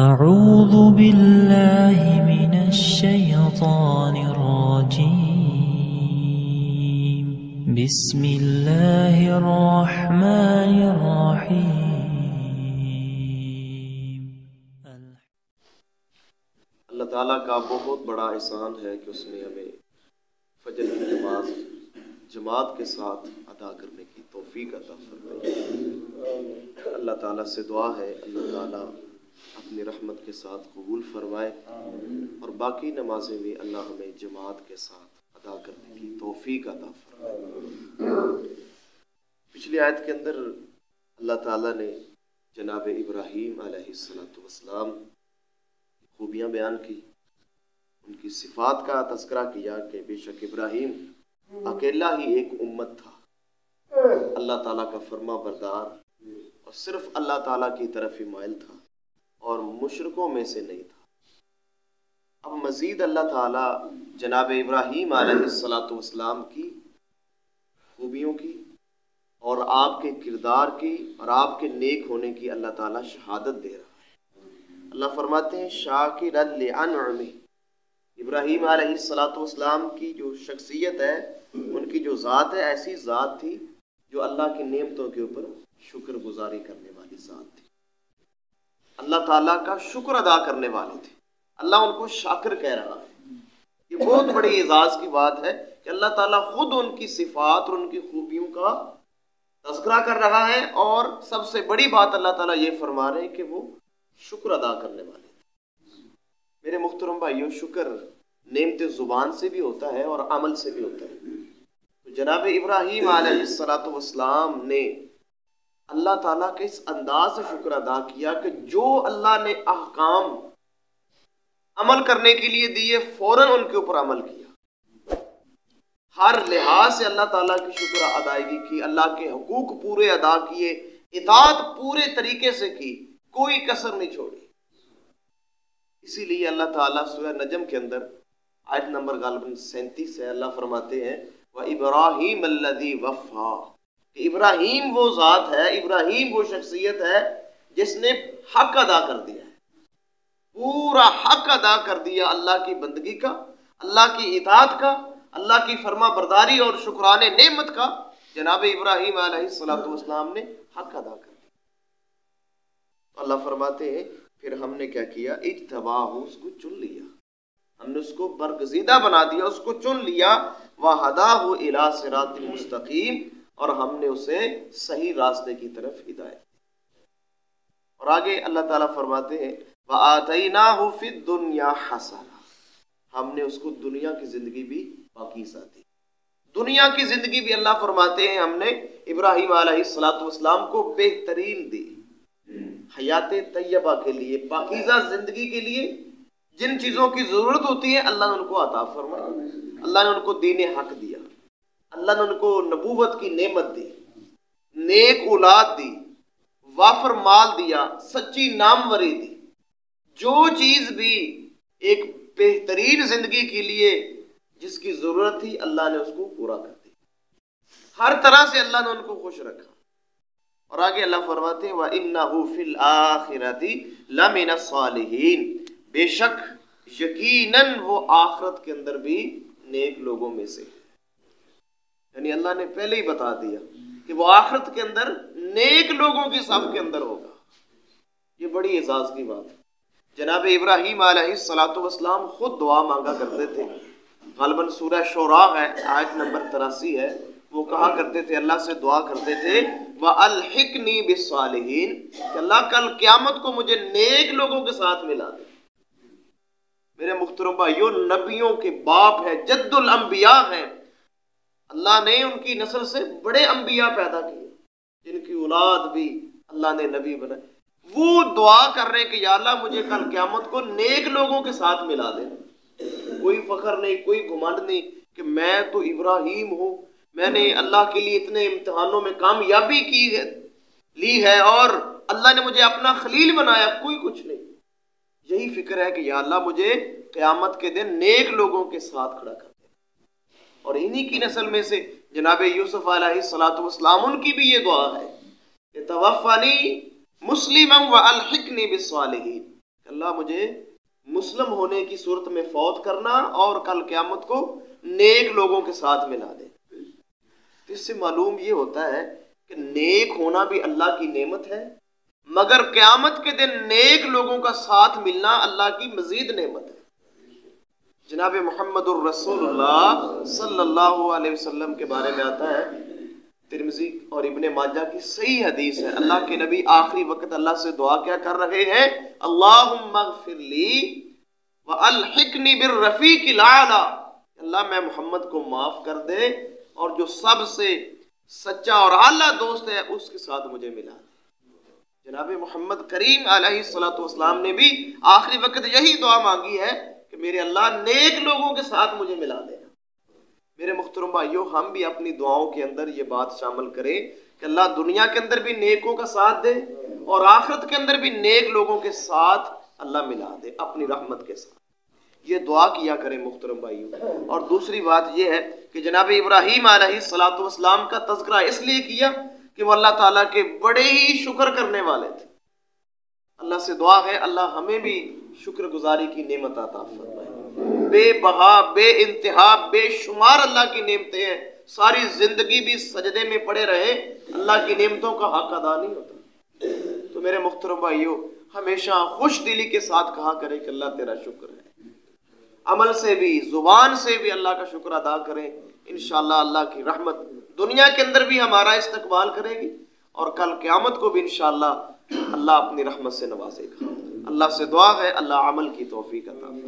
أعوذ بالله من الشيطان الرجيم بسم الله الرحمن الرحيم اللہ تعالیٰ کا بہت بڑا احسان ہے کہ اس نے ہمیں فجر کی نماز جماعت کے ساتھ ادا کرنے کی توفیق عطا فرمائی۔ اللہ تعالیٰ سے دعا ہے اللہ تعالیٰ اپنی رحمت کے ساتھ قبول فرمائے اور باقی نمازیں بھی اللہ ہمیں جماعت کے ساتھ ادا کرنے کی توفیق عطا فرمائے۔ پچھلی آیت کے اندر اللہ تعالیٰ نے جناب ابراہیم علیہ السلام خوبیاں بیان کی، ان کی صفات کا تذکرہ کیا کہ بے شک ابراہیم اکیلا ہی ایک امت تھا، اللہ تعالیٰ کا فرما بردار اور صرف اللہ تعالیٰ کی طرف ہی مائل تھا اور مشرکوں میں سے نہیں تھا۔ اب مزید اللہ تعالیٰ جناب ابراہیم علیہ السلام کی خوبیوں کی اور آپ کے کردار کی اور آپ کے نیک ہونے کی اللہ تعالیٰ شہادت دے رہا ہے۔ اللہ فرماتے ہیں شاکرا لانعمہ، ابراہیم علیہ السلام کی جو شخصیت ہے، ان کی جو ذات ہے، ایسی ذات تھی جو اللہ کی نعمتوں کے اوپر شکر گزاری کرنے والی ذات تھی، اللہ تعالیٰ کا شکر ادا کرنے والے تھے۔ اللہ ان کو شاکر کہہ رہا ہے۔ یہ بہت بڑی اعزاز کی بات ہے کہ اللہ تعالیٰ خود ان کی صفات اور ان کی خوبیوں کا تذکرہ کر رہا ہے، اور سب سے بڑی بات اللہ تعالیٰ یہ فرما رہے ہیں کہ وہ شکر ادا کرنے والے تھے۔ میرے محترم بھائیو، شکر نعمت زبان سے بھی ہوتا ہے اور عمل سے بھی ہوتا ہے۔ تو جناب ابراہیم علیہ السلام نے اللہ تعالیٰ کے اس انداز سے شکر ادا کیا کہ جو اللہ نے احکام عمل کرنے کے لیے دیے فوراً ان کے اوپر عمل کیا، ہر لحاظ سے اللہ تعالیٰ کی شکر ادائیگی کی، اللہ کے حقوق پورے ادا کیے، اطاعت پورے طریقے سے کی، کوئی کسر نہیں چھوڑی۔ اسی لیے اللہ تعالیٰ سورہ نجم کے اندر آیت نمبر غالباً 37 ہے، اللہ فرماتے ہیں وَإِبْرَاهِيمَ الَّذِي وَفَّى، کہ ابراہیم وہ ذات ہے، ابراہیم وہ شخصیت ہے جس نے حق ادا کر دیا ہے، پورا حق ادا کر دیا اللہ کی بندگی کا، اللہ کی اطاعت کا، اللہ کی فرما برداری اور شکرانے نعمت کا۔ جناب ابراہیم علیہ السلام نے حق ادا کر دیا۔ اللہ فرماتے ہیں پھر ہم نے کیا کیا، اجتباہ، اس کو چن لیا، ہم نے اس کو برگزیدہ بنا دیا، اس کو چن لیا، وَهَدَاهُ إِلَىٰ صِرَاطٍ مُسْتَقِيمٍ، اور ہم نے اسے صحیح راستے کی طرف ہدایت۔ اور آگے اللہ تعالیٰ فرماتے ہیں وَآتَيْنَاهُ فِي الدُّنْيَا حَسَنَةً، ہم نے اس کو دنیا کی زندگی بھی پاکیزہ دی۔ دنیا کی زندگی بھی اللہ فرماتے ہیں ہم نے ابراہیم علیہ السلام کو بہترین دی، حیات طیبہ کے لیے، پاکیزہ زندگی کے لیے جن چیزوں کی ضرورت ہوتی ہے اللہ نے ان کو عطا فرمایا۔ اللہ نے ان کو دین حق دیا، اللہ نے ان کو نبوت کی نعمت دی، نیک اولاد دی، وافر مال دیا، سچی ناموری دی، جو چیز بھی ایک بہترین زندگی کے لیے جس کی ضرورت تھی اللہ نے اس کو پورا کر دیا، ہر طرح سے اللہ نے ان کو خوش رکھا۔ اور آگے اللہ فرماتے ہیں وَإِنَّهُ فِي الْآخِرَةِ لَمِنَ الصَّالِحِينَ، بے شک یقیناً وہ آخرت کے اندر بھی نیک لوگوں میں سے، یعنی اللہ نے پہلے ہی بتا دیا کہ وہ آخرت کے اندر نیک لوگوں کی صف کے اندر ہوگا۔ یہ بڑی اعزاز کی بات ہے۔ جناب ابراہیم علیہ السلام خود دعا مانگا کرتے تھے، غالباً سورہ شعراء ہے، آیت نمبر 83 ہے، وہ کہا کرتے تھے، اللہ سے دعا کرتے تھے وَأَلْحِقْنِي بِالصَّالِحِينَ، کہ اللہ کل قیامت کو مجھے نیک لوگوں کے ساتھ ملا دے۔ میرے محترم بھائیو، نبیوں کے باپ ہے، جد الانبیاء ہیں، اللہ نے ان کی نسل سے بڑے انبیاء پیدا کیے جن کی اولاد بھی اللہ نے نبی بنائے۔ وہ دعا کر رہے ہیں کہ یا اللہ مجھے کل قیامت کو نیک لوگوں کے ساتھ ملا دے۔ کوئی فخر نہیں، کوئی گھمنڈ نہیں کہ میں تو ابراہیم ہوں، میں نے اللہ کے لیے اتنے امتحانوں میں کامیابی لی ہے اور اللہ نے مجھے اپنا خلیل بنایا، کوئی کچھ نہیں۔ یہی فکر ہے کہ یا اللہ مجھے قیامت کے دن نیک لوگوں کے ساتھ کھڑا کر دے۔ اور انہی کی نسل میں سے جناب یوسف علیہ السلام، ان کی بھی یہ دعا ہے کہ توفنی مسلما والحقنی بالصالحین، اللہ مجھے مسلم ہونے کی صورت میں فوت کرنا اور کل قیامت کو نیک لوگوں کے ساتھ ملا دے۔ تو اس سے معلوم یہ ہوتا ہے کہ نیک ہونا بھی اللہ کی نعمت ہے، مگر قیامت کے دن نیک لوگوں کا ساتھ ملنا اللہ کی مزید نعمت ہے۔ جناب محمد الرسول اللہ صلی اللہ علیہ وسلم کے بارے میں آتا ہے، ترمذی اور ابن ماجہ کی صحیح حدیث ہے، اللہ کے نبی آخری وقت اللہ سے دعا کیا کر رہے ہیں؟ اللہم اغفر لی والحقنی بالرفیق الاعلی، اللہ میں محمد کو معاف کر دے اور جو سب سے سچا اور اعلیٰ دوست ہے اس کے ساتھ مجھے ملا دے۔ جناب محمد کریم علیہ الصلوۃ والسلام نے بھی آخری وقت یہی دعا مانگی ہے کہ میرے اللہ نیک لوگوں کے ساتھ مجھے ملا دینا۔ میرے محترم بھائیو، ہم بھی اپنی دعاؤں کے اندر یہ بات شامل کریں کہ اللہ دنیا کے اندر بھی نیکوں کا ساتھ دے اور آخرت کے اندر بھی نیک لوگوں کے ساتھ اللہ ملا دے اپنی رحمت کے ساتھ۔ یہ دعا کیا کریں محترم بھائیو۔ اور دوسری بات یہ ہے کہ جناب ابراہیم علیہ الصلوۃ والسلام کا تذکرہ اس لیے کیا کہ وہ اللہ تعالیٰ کے بڑے ہی شکر کرنے والے تھے۔ اللہ سے دعا ہے اللہ ہمیں بھی شکر گزاری کی نعمت عطا فرمائے۔ بے بہا، بے انتہا، بے شمار اللہ کی نعمتیں ہیں، ساری زندگی بھی سجدے میں پڑے رہے، اللہ کی نعمتوں کا حق ادا نہیں ہوتا۔ تو میرے محترم بھائیو، ہمیشہ خوش دلی کے ساتھ کہا کریں کہ اللہ تیرا شکر ہے، عمل سے بھی زبان سے بھی اللہ کا شکر ادا کریں، انشاءاللہ اللہ کی رحمت دنیا کے اندر بھی ہمارا استقبال کرے گی اور کل قیامت کو بھی انشاءاللہ اللہ اپنی رحمت سے نوازے گا۔ اللہ سے دعا ہے اللہ عمل کی توفیق عطا فرمائے۔